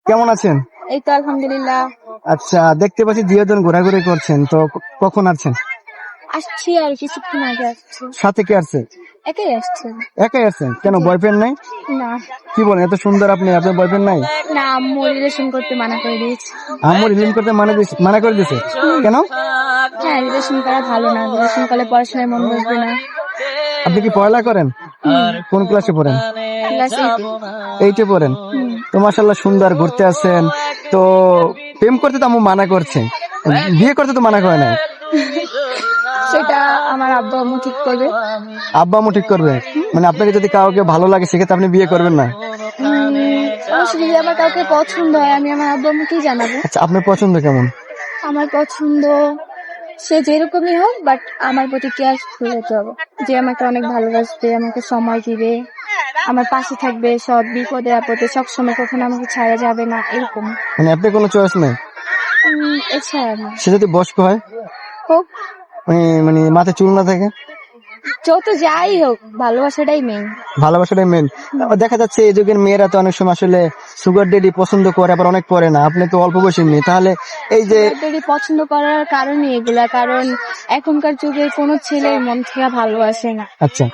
কেমন আছেন? এই তো আলহামদুলিল্লাহ। আচ্ছা, দেখতে পাচ্ছি দুজন ঘোরাঘুরি করছেন, তো কখন আসছেন? আসছি আর কিছুক্ষণ আগে আসছি। সাথে কে আসছে? একাই আসছে। একাই আসছেন? কেন, জি। বয়ফ্রেন্ড নাই? না কি বলেন, এত সুন্দর আপনি, আপনার বয়ফ্রেন্ড নাই? না, আম্মু রিলেশন করতে মানা করে দিয়েছে। আম্মু রিলেশন করতে মানা করে দিয়েছে? কেন? হ্যাঁ, রিলেশন করা ভালো না, রিলেশন করলে পড়াশোনায় মন বসবে না। আপনি কি পড়ালেখা করেন? কোন ক্লাসে পড়েন? ক্লাস 8-এ পড়েন? তো মাশাআল্লাহ, সুন্দর, ঘুরতে আসছেন। তো প্রেম করতে তো আম্মু মানা করছে, বিয়ে করতে তো মানা করে না। সেটা আমার আব্বু আম্মু ঠিক করবে। আব্বা আম্মু ঠিক করবে? মানে আপনাকে যদি কাউকে ভালো লাগে সেক্ষেত্রে আপনি বিয়ে করবেন না? অবশ্য যদি আমার কাউকে পছন্দ হয় আমি আমার আব্বু আম্মুকেই জানাবো। আচ্ছা, আপনার পছন্দ কেমন? আমার পছন্দ সে যেরকমই হোক, বাট আমার প্রতি কেয়ারফুল হতে হবে, যে আমাকে অনেক ভালোবাসবে, আমাকে সময় দিবে, আমার পাশে থাকবে, সব বিপদে আপদে সবসময়, কখনো আমাকে ছাড়া যাবে না, এরকম। মানে আপনার কোনো চয়েস নেই? এছাড়া না। সে যদি বয়স্ক হয়, হোক, মানে মাথায় চুল না থাকে? যত যাই হোক, ভালোবাসাটাই মেইন। ভালোবাসাটাই মেন। দেখা যাচ্ছে এই যুগের মেয়েরা তো অনেক সময় আসলে সুগার ডেডি পছন্দ করে, আবার অনেক করে না। আপনি তো অল্প বয়সী মেয়ে, তাহলে এই যে পছন্দ করার কারণই এগুলা, কারণ এখনকার যুগে কোনো ছেলের মন থেকে ভালোবাসে না। আচ্ছা।